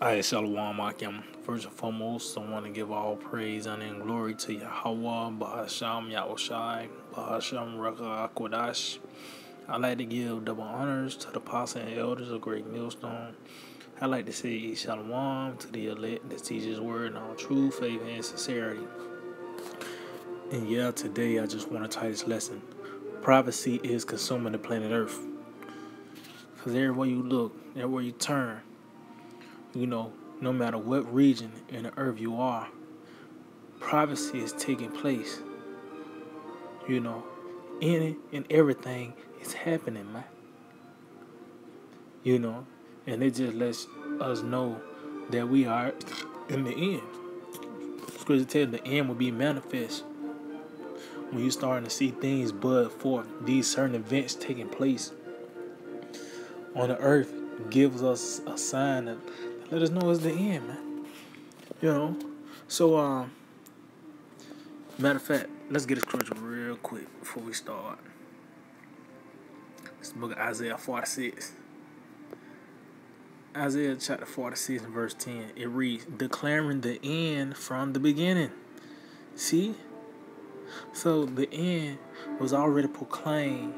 Hi, Shalom Akim. First and foremost, I want to give all praise, honor, and glory to Yahweh, Bahasham Yahushai, Bahasham Raka Akwadash. I like to give double honors to the apostles and elders of Great Millstone. I like to say Shalom to the elect that teach His word in all truth, faith, and sincerity. And yeah, today I just want to title this lesson: Prophecy is consuming the planet Earth. Because everywhere you look, everywhere you turn, no matter what region in the earth you are, prophecy is taking place. Any and everything is happening, man. And it just lets us know that we are in the end. Scripture tells the end will be manifest when you're starting to see things bud forth. These certain events taking place on the earth gives us a sign that let us know it's the end, man. So matter of fact, let's get a scripture real quick before we start. It's the book of Isaiah 46. Isaiah chapter 46 and verse 10. It reads, declaring the end from the beginning. See? So the end was already proclaimed,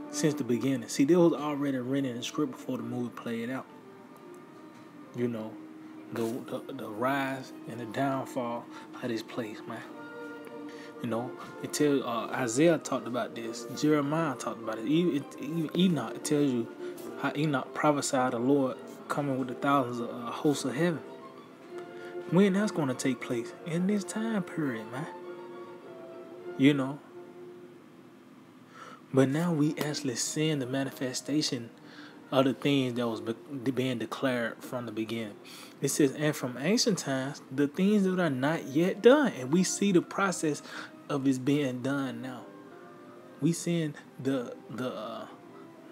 since the beginning. See, there was already written in the script before the movie played out. The rise and the downfall of this place, man. It tells Isaiah talked about this. Jeremiah talked about it. Even Enoch, it tells you how Enoch prophesied the Lord coming with the thousands of hosts of heaven. When that's going to take place? In this time period, man. But now we actually seeing the manifestation of the things that was being declared from the beginning. It says, and from ancient times, the things that are not yet done. And we see the process of it being done now. We seeing the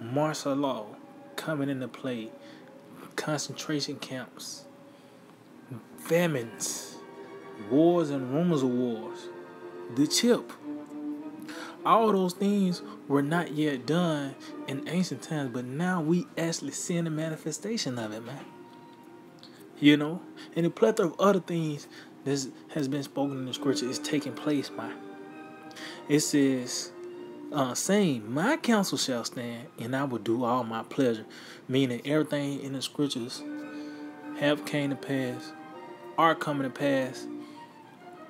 martial law coming into play, concentration camps, famines, wars and rumors of wars, the chip. All those things were not yet done in ancient times, but now we actually seeing the manifestation of it, man. And a plethora of other things that has been spoken in the scripture is taking place, man. It says, saying, my counsel shall stand, and I will do all my pleasure. Meaning everything in the scriptures have came to pass, are coming to pass,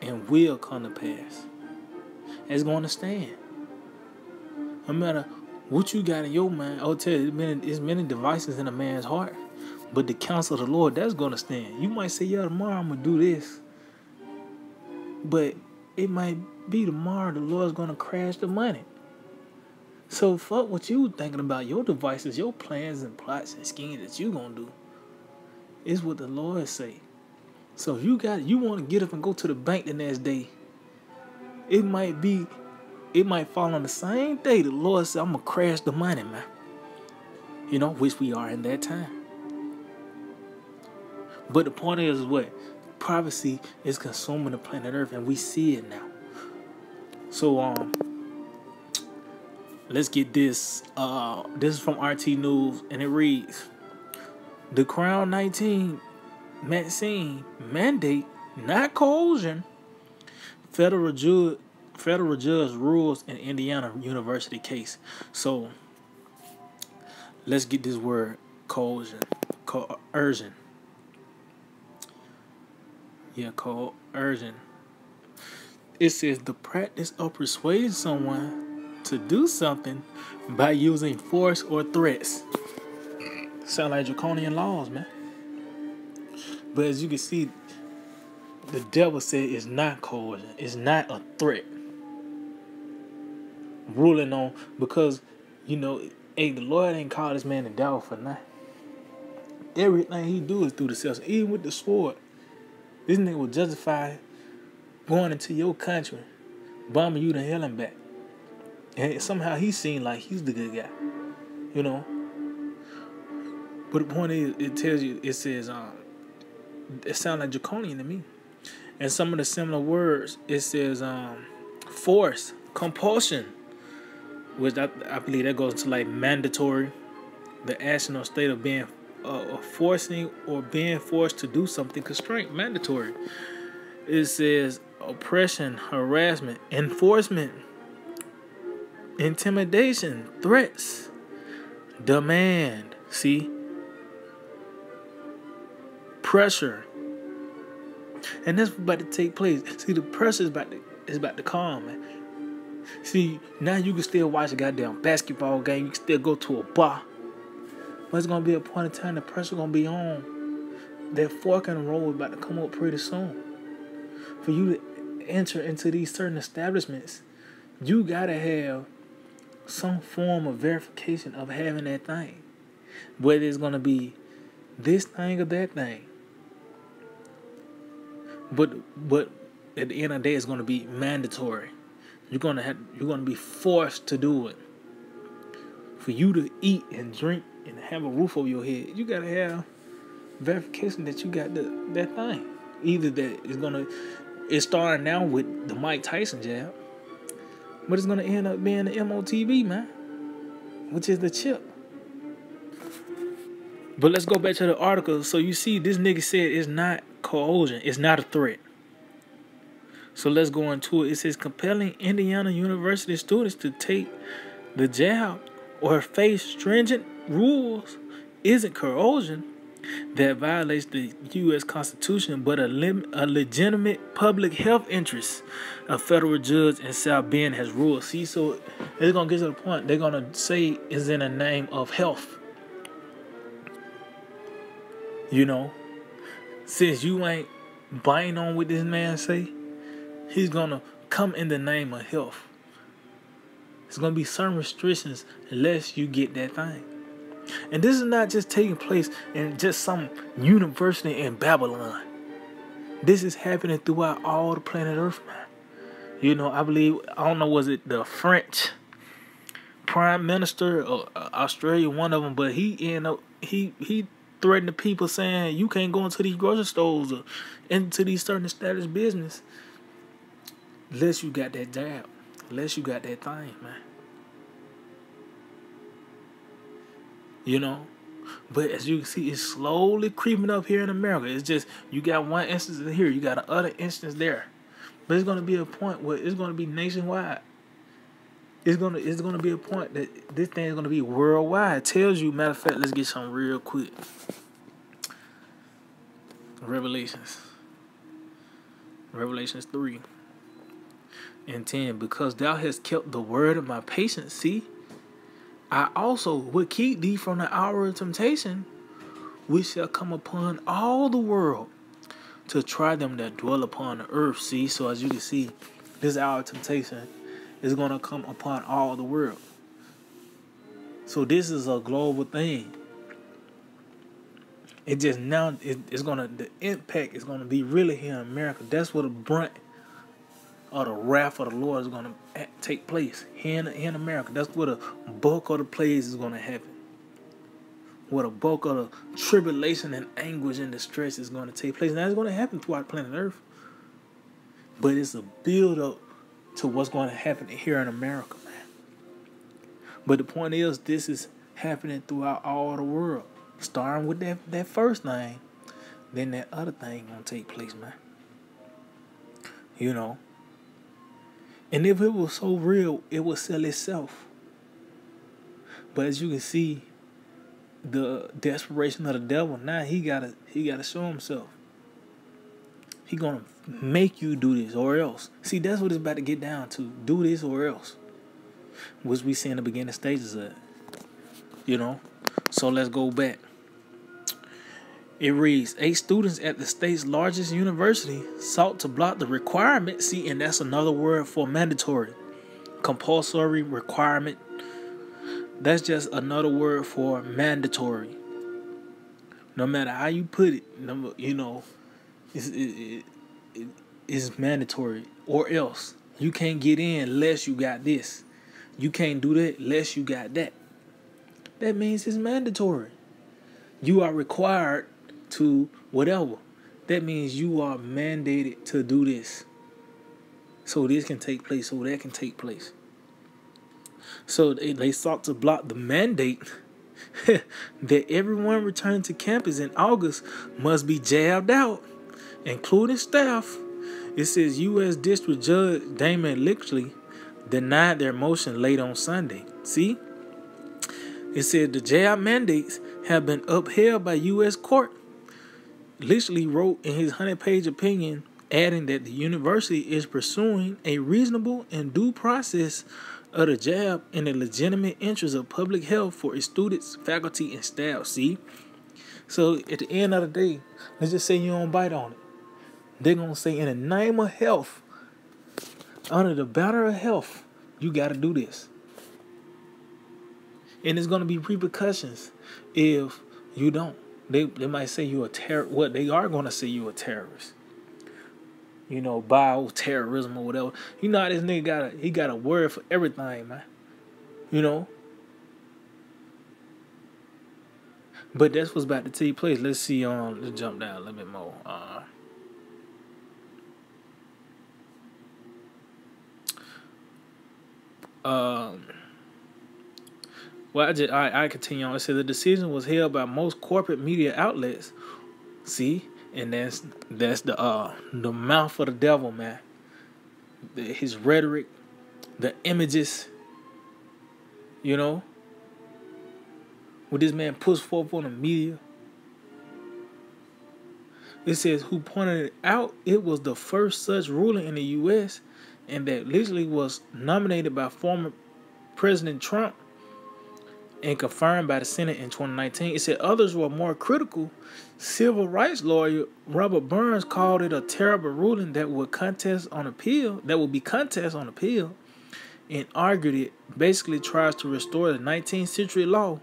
and will come to pass. It's going to stand. No matter what you got in your mind, I'll tell you, there's many devices in a man's heart. But the counsel of the Lord, that's going to stand. You might say, yeah, tomorrow I'm going to do this. But it might be tomorrow the Lord's going to crash the money. So fuck what you thinking about, your devices, your plans and plots and schemes that you going to do. It's what the Lord say. So if you want to get up and go to the bank the next day, it might fall on the same day the Lord said, I'm going to crash the money, man. Which we are in that time. But the point is what? Prophecy is consuming the planet Earth, and we see it now. So, let's get this. This is from RT News, and it reads, the Crown 19 vaccine mandate, not coercion. Federal judge rules in Indiana University case. So, let's get this word, coercion. Yeah, coercion. It says the practice of persuading someone to do something by using force or threats. Sound like draconian laws, man. But as you can see, the devil said it's not coercion. It's not a threat. Ruling on, because, the Lord ain't called this man the devil for nothing. Everything he do is through the self. Even with the sword, this nigga will justify going into your country, bombing you to hell and back. And somehow he seemed like he's the good guy. But the point is, it says, it sounds like draconian to me. And some of the similar words, it says, force, compulsion, which I believe that goes to like mandatory, the action or state of being forcing or being forced to do something. Constraint, mandatory. It says oppression, harassment, enforcement, intimidation, threats, demand. See, pressure, and that's about to take place. See, the pressure is about to calm, man. See, now you can still watch a goddamn basketball game. You can still go to a bar. But it's gonna be a point in time the pressure gonna be on. That fork in the road is about to come up pretty soon. For you to enter into these certain establishments, you gotta have some form of verification of having that thing. Whether it's gonna be this thing or that thing. But at the end of the day, it's gonna be mandatory. You're gonna be forced to do it. For you to eat and drink and have a roof over your head, you gotta have verification that you got that thing. Either that it's starting now with the Mike Tyson jab, but it's gonna end up being the MOTB, man, which is the chip. But let's go back to the article. So you see, this nigga said it's not coercion, it's not a threat. So let's go into it. It says compelling Indiana University students to take the jab or face stringent rules isn't coercion that violates the U.S. Constitution, but a legitimate public health interest. A federal judge in South Bend has ruled. See, so it's going to get to the point. They're going to say it's in the name of health. You know, since you ain't biting on what this man say, he's going to come in the name of health. There's going to be certain restrictions unless you get that thing. And this is not just taking place in just some university in Babylon. This is happening throughout all the planet Earth, man. You know, I don't know, was it the French Prime Minister or Australia, one of them, but he threatened the people saying you can't go into these grocery stores or into these certain established business unless you got that jab, unless you got that thing, man. You know, but as you can see, it's slowly creeping up here in America. It's just you got one instance here, you got another instance there, but it's gonna be a point where it's gonna be nationwide. It's gonna be a point that this thing is gonna be worldwide. It tells you. Matter of fact, let's get some real quick. Revelations 3 and 10. Because thou hast kept the word of my patience, see, I also will keep thee from the hour of temptation, which shall come upon all the world to try them that dwell upon the earth. See, so as you can see, this hour of temptation is going to come upon all the world. So this is a global thing. It just now the impact is gonna be really here in America. That's where the brunt or the wrath of the Lord is gonna take place here in America. That's where the bulk of the plagues is gonna happen. Where the bulk of the tribulation and anguish and distress is gonna take place. Now it's gonna happen throughout planet Earth, but it's a build up to what's going to happen here in America, man. But the point is, this is happening throughout all the world. Starting with that first thing, then that other thing gonna take place, man. You know. And if it was so real, it would sell itself. But as you can see, the desperation of the devil, now he gotta show himself. He gonna make you do this or else. See, that's what it's about to get down to. Do this or else. Which we see in the beginning stages of it. You know? So let's go back. It reads, 8 students at the state's largest university sought to block the requirement. See, and that's another word for mandatory. Compulsory requirement. That's just another word for mandatory. No matter how you put it, you know, it's mandatory. Or else. You can't get in unless you got this. You can't do that unless you got that. That means it's mandatory. You are required to whatever. That means you are mandated to do this. So this can take place, so that can take place. So they sought to block the mandate that everyone returning to campus in August must be jabbed out, including staff. It says U.S. District Judge Damon Lickley denied their motion late on Sunday. See? It said the jab mandates have been upheld by U.S. court. Lickley wrote in his 100-page opinion, adding that the university is pursuing a reasonable and due process of the jab in the legitimate interest of public health for its students, faculty, and staff. See? So at the end of the day, let's just say you don't bite on it. They're going to say in the name of health, under the banner of health, you got to do this. And there's going to be repercussions if you don't. They might say you're a terrorist. What they are going to say you're a terrorist. You know, bioterrorism or whatever. You know how this nigga got a word for everything, man. You know? But that's what's about to take place. Let's see, let's jump down a little bit more. Well, I continue on. It said the decision was held by most corporate media outlets. See, and that's the mouth of the devil, man. His rhetoric, the images, you know, what this man puts forth on the media. It says who pointed it out. It was the first such ruling in the U.S. and that literally was nominated by former President Trump and confirmed by the Senate in 2019. It said others were more critical. Civil rights lawyer Robert Burns called it a terrible ruling that would be contest on appeal, and argued it basically tries to restore the 19th century law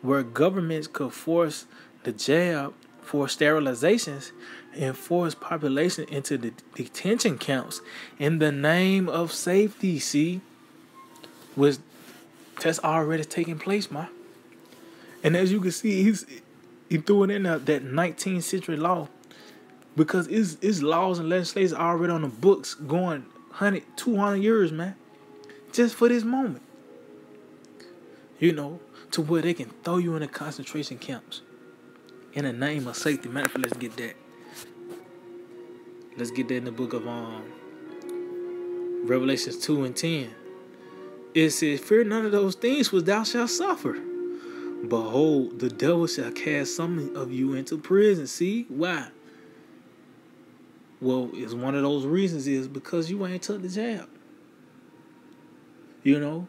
where governments could force the jab for sterilizations and force population into the detention camps in the name of safety. See, that's already taking place, man. And as you can see, he threw it in that 19th century law because it's laws and legislation already on the books going 100, 200 years, man, just for this moment. You know, to where they can throw you in the concentration camps in the name of safety. Matter of fact, let's get that. Let's get that in the book of Revelations 2 and 10. It says, fear none of those things which thou shalt suffer. Behold, the devil shall cast some of you into prison. See? Why? Well, it's one of those reasons is because you ain't took the jab. You know?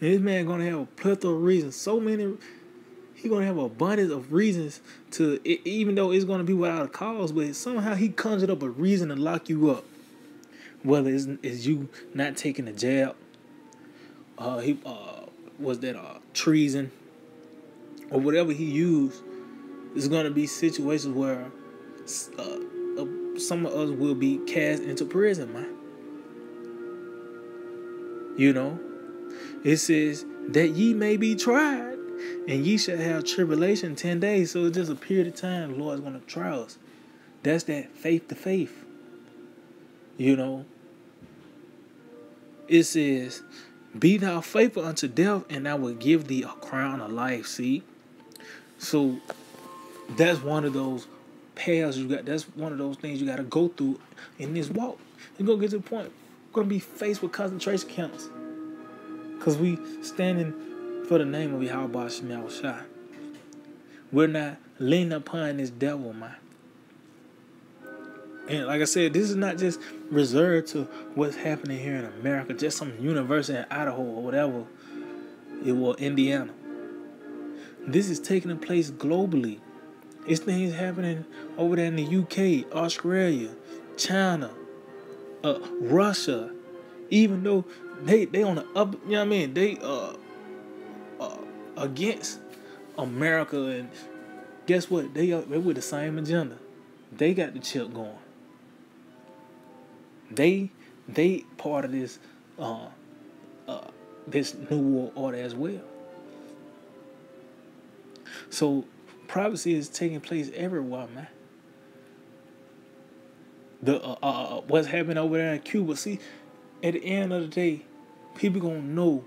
And this man gonna have a plethora of reasons. So many. He gonna have an abundance of reasons to, even though it's gonna be without a cause, but somehow he conjured up a reason to lock you up. Whether it's you not taking the jab, treason, or whatever he used. There's gonna be situations where some of us will be cast into prison, man. You know, it says that ye may be tried, and ye shall have tribulation 10 days. So it's just a period of time the Lord's gonna try us. That's that faith to faith. You know, it says, be thou faithful unto death, and I will give thee a crown of life. See? So that's one of those paths you got. That's one of those things you got to go through in this walk. You're going to get to the point. We're going to be faced with concentration camps. Because we standing for the name of Yahweh Shem Yahushua. We're not leaning upon this devil, man. And like I said, this is not just reserved to what's happening here in America, just some university in Idaho or whatever, Indiana. This is taking place globally. It's things happening over there in the UK, Australia, China, Russia. Even though they on the up, you know what I mean? They against America, and guess what? They with the same agenda. They got the chip going. They part of this this new world order as well. So privacy is taking place everywhere, man. The what's happening over there in Cuba? See, at the end of the day, people gonna know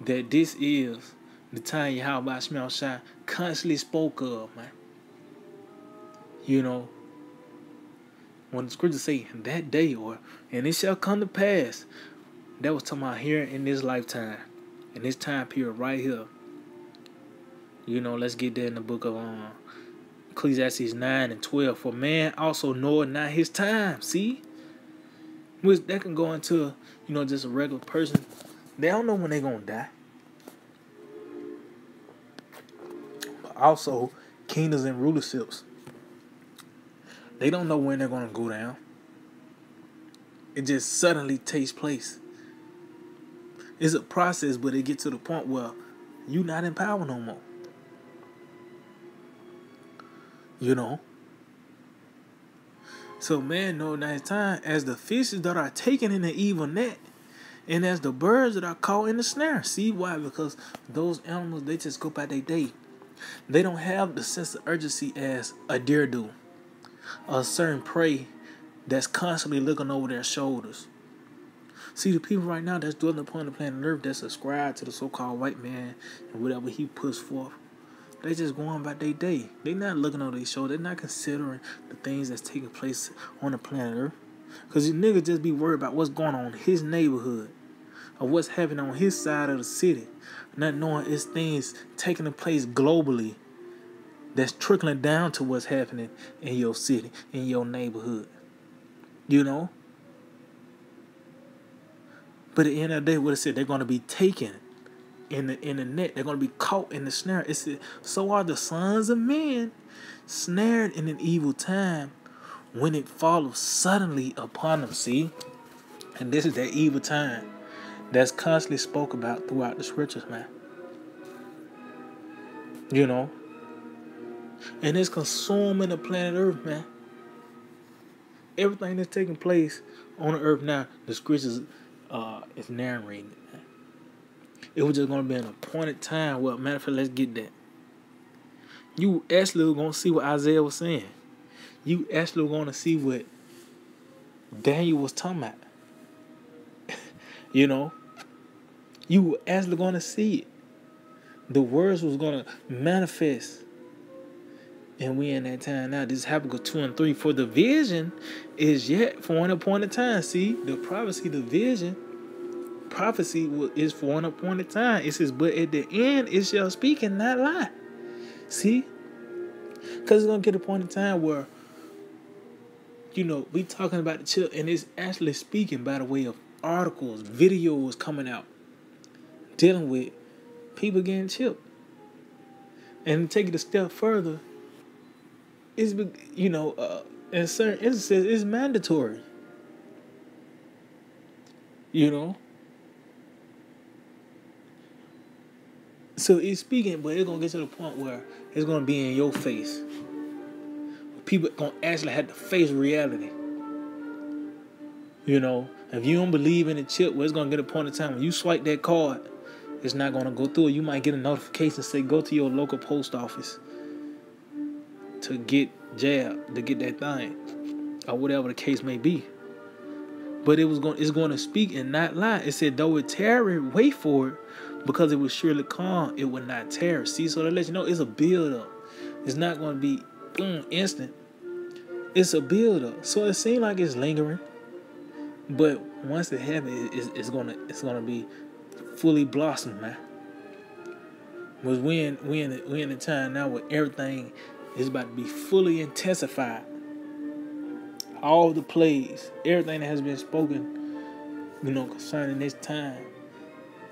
that this is the time Yahweh Shemel Shai constantly spoke of, man. You know, when the scriptures say that day, and it shall come to pass, that was talking about here in this lifetime, in this time period right here. You know, let's get there in the book of Ecclesiastes 9 and 12. For man also knoweth not his time. See? Which that can go into, just a regular person. They don't know when they're going to die. But also, kingdoms and rulerships. They don't know when they're going to go down. It just suddenly takes place. It's a process, but it gets to the point where you're not in power no more. You know? So man know that time as the fishes that are taken in the evil net, and as the birds that are caught in the snare. See why? Because those animals, they just go by their day. They don't have the sense of urgency as a deer do. A certain prey that's constantly looking over their shoulders. See, the people right now that's dwelling upon the planet Earth that subscribe to the so-called white man and whatever he puts forth, they just going about their day. They not looking over their shoulder. They're not considering the things that's taking place on the planet Earth. Because you niggas just be worried about what's going on in his neighborhood or what's happening on his side of the city, not knowing it's things taking place globally that's trickling down to what's happening in your city, in your neighborhood. You know? But at the end of the day, what it said, they're going to be taken in the net. They're going to be caught in the snare. It said, so are the sons of men snared in an evil time when it follows suddenly upon them. See? And this is that evil time that's constantly spoke about throughout the scriptures, man. You know? And it's consuming the planet Earth, man. Everything that's taking place on the earth now, the scriptures is narrating it, man. It was just going to be an appointed time. Well, matter of fact, let's get that. You actually were going to see what Isaiah was saying. You actually were going to see what Daniel was talking about. You know? You were actually going to see it. The words was going to manifest. And we in that time now. This is Habakkuk 2 and 3. For the vision is yet for an appointed time. See, the prophecy, the vision, prophecy is for an appointed time. It says, but at the end it shall speak and not lie. See? Because it's going to get a point in time where, we talking about the chip, and it's actually speaking by the way of articles, videos coming out, dealing with people getting chipped. And to take it a step further, it's, in certain instances, it's mandatory. So it's speaking, but it's going to get to the point where it's going to be in your face. People going to actually have to face reality. If you don't believe in the chip, well, it's going to get a point in time when you swipe that card, it's not going to go through. You might get a notification say go to your local post office to get jabbed, to get that thing, or whatever the case may be. But it's going to speak and not lie. It said, though it tarry, wait for it, because it will surely come, it will not tarry. See, so that lets you know it's a build-up. It's not going to be boom, instant. It's a build-up. So it seems like it's lingering, but once it happens, it's gonna be fully blossomed, man. Because we in a time now where everything is about to be fully intensified. All the plays, everything that has been spoken, concerning this time,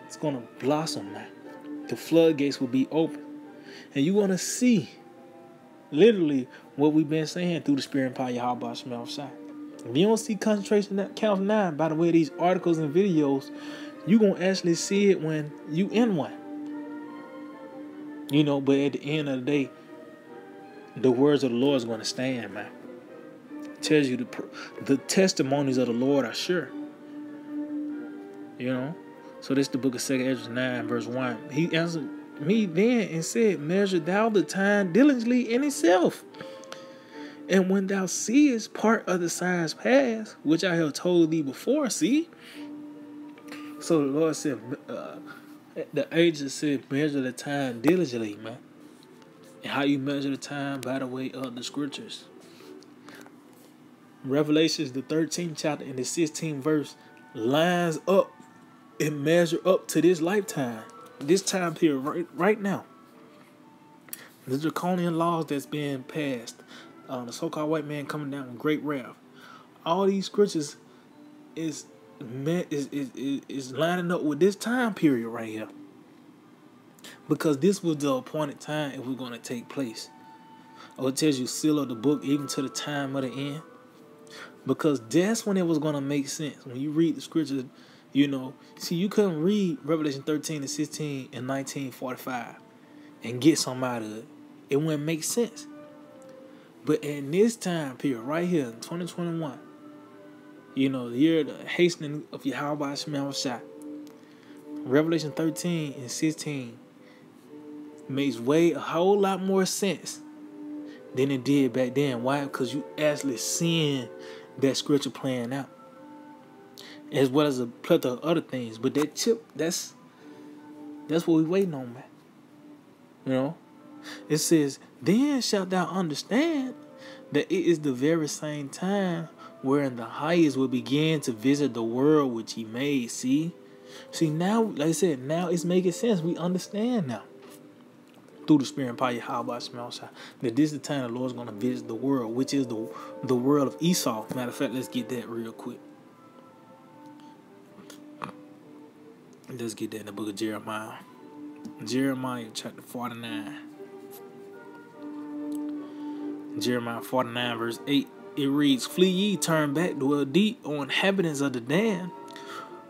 it's gonna blossom, man. The floodgates will be open, and you're gonna see, literally, what we've been saying through the Spirit and power of Yahweh Shemel Shai. If you don't see concentration that counts 9 by the way of these articles and videos, you're going to actually see it when you in one. But at the end of the day, the words of the Lord is going to stand, man. It tells you the testimonies of the Lord are sure. So this is the book of 2 Ezra 9 verse 1. He answered me then and said, measure thou the time diligently in itself. And when thou seest part of the signs pass, which I have told thee before, see? So the Lord said, The ages said measure the time diligently, man. And how you measure the time by the way of the scriptures. Revelations, the 13th chapter and the 16th verse lines up and measure up to this lifetime, this time period right now. The draconian laws that's being passed, the so-called white man coming down with great wrath. All these scriptures is lining up with this time period right here, because this was the appointed time it was going to take place. Oh, it tells you seal of the book even to the time of the end, because that's when it was going to make sense. When you read the scriptures, see, you couldn't read Revelation 13 and 16 in 1945 and get something out of it. It wouldn't make sense. But in this time period right here, in 2021, the year of the hastening of Yahweh Shemel Shai, Revelation 13 and 16 makes a whole lot more sense than it did back then. Why? Because you actually seeing that scripture playing out, as well as a plethora of other things. But that chip, that's what we waiting on, man. It says, then shalt thou understand that it is the very same time wherein the highest will begin to visit the world which he made. See now, like I said, now it's making sense. We understand now through the Spirit and power Yahweh Shemel Shai that this is the time the Lord's going to visit the world, which is the world of Esau. Matter of fact, let's get that real quick. Let's get that in the book of Jeremiah. Jeremiah chapter 49. Jeremiah 49 verse 8. It reads, flee ye, turn back, dwell deep, O inhabitants of the land,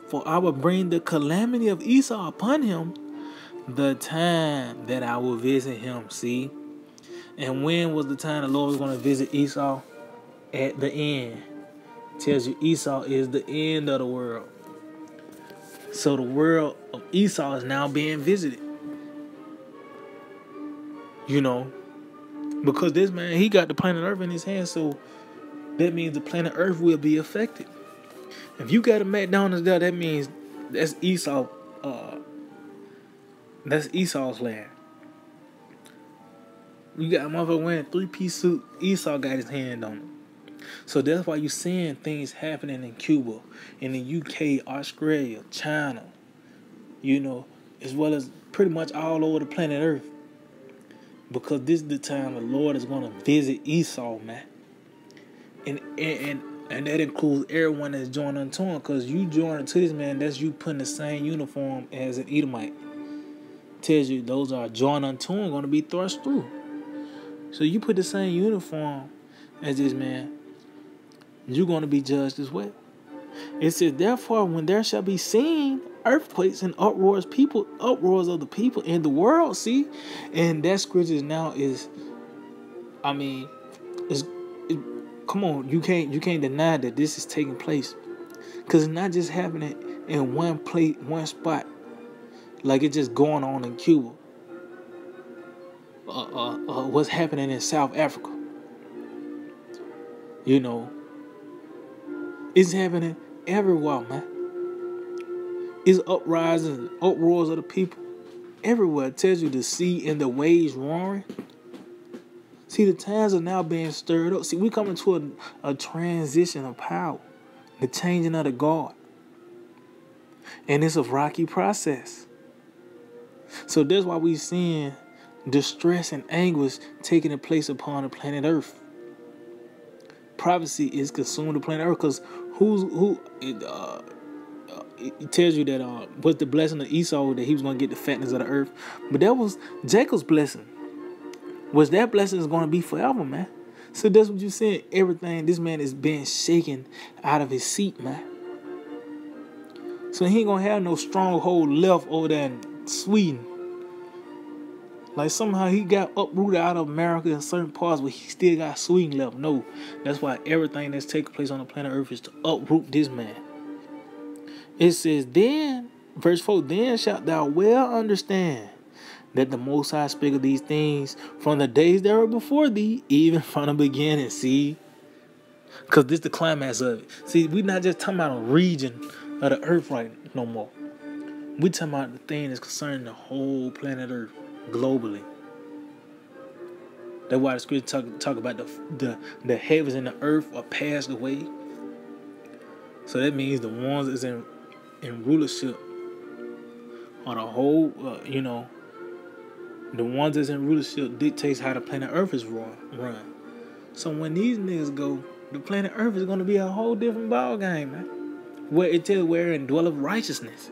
for I will bring the calamity of Esau upon him, the time that I will visit him. See? And when was the time the Lord was going to visit Esau? At the end. It tells you Esau is the end of the world. So the world of Esau is now being visited. Because this man, he got the planet Earth in his hands, so that means the planet Earth will be affected. If you got a McDonald's there, that means that's Esau. That's Esau's land. You got a motherfucker wearing a 3-piece suit. Esau got his hand on it. So that's why you're seeing things happening in Cuba, in the UK, Australia, China, as well as pretty much all over the planet Earth. Because this is the time the Lord is going to visit Esau, man. And that includes everyone that's joined unto him. Because you join to this man, that's you putting the same uniform as an Edomite. Tells you those are joined unto him going to be thrust through. So you put the same uniform as this man, you're going to be judged as well. It says, therefore, when there shall be seen earthquakes and uproars of the people in the world, see? And that scripture now is, come on, you can't deny that this is taking place. Because it's not just happening in one place, one spot, like it's just going on in Cuba. What's happening in South Africa. It's happening everywhere, man. It's uprisings and uproars of the people everywhere. It tells you the sea and the waves roaring. See, the times are now being stirred up. See, we're coming to a transition of power, the changing of the guard. And it's a rocky process. So that's why we're seeing distress and anguish taking place upon the planet Earth. Prophecy is consuming the planet Earth, because it tells you that was the blessing of Esau, that he was going to get the fatness of the earth. But that was Jacob's blessing. That blessing is going to be forever, man. So that's what you're saying. Everything, this man is being shaken out of his seat, man. So he ain't going to have no stronghold left over there in Sweden. Like somehow he got uprooted out of America in certain parts, but he still got Sweden left. No, that's why everything that's taking place on the planet Earth is to uproot this man. It says, then, verse 4, then shalt thou well understand that the Most High spake of these things from the days that were before thee, even from the beginning. See? Because this is the climax of it. See, we're not just talking about a region of the earth right no more. We talking about the thing that's concerning the whole planet Earth globally. That's why the scripture talk about the heavens and the earth are passed away. So that means the ones that's in rulership on the whole, the ones that's in rulership dictates how the planet Earth is run. So when these niggas go, the planet Earth is gonna be a whole different ball game, man. Where it tells wherein dwelleth righteousness.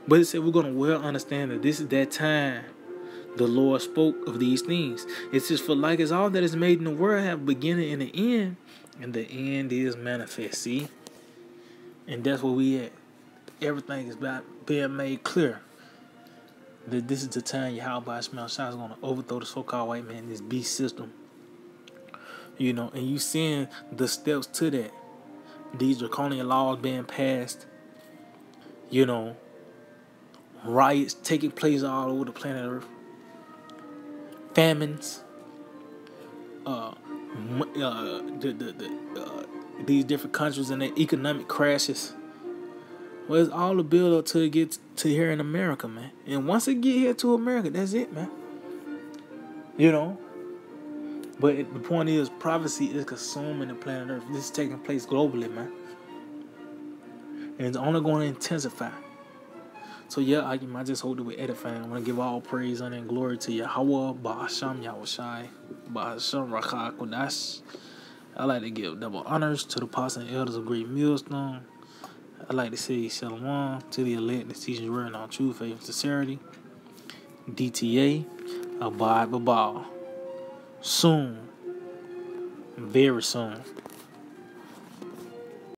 But it said we're gonna well understand that this is that time the Lord spoke of these things. It says, for like as all that is made in the world have a beginning and an end, and the end is manifest. See? And that's where we at. Everything is about being made clear. That this is the time Yahweh Shemel Shah is going to overthrow the so-called white man in this beast system. And you seeing the steps to that. These draconian laws being passed. Riots taking place all over the planet Earth. Famines. These different countries and their economic crashes. Well, it's all the build up to get to here in America, man. And once it get here to America, that's it, man. But the point is, prophecy is consuming the planet Earth. This is taking place globally, man. And it's only going to intensify. So yeah, I just hope that we're edifying. I want to give all praise, honor, and glory to Yahweh, Ba'asham Yahushai, Ba'asham Rakha Kodash. I like to give double honors to the apostles and elders of Great Millstone. I like to say Shalom to the elect, the teaching word in all truth, faith, and sincerity. DTA, abide Babal. Soon, very soon.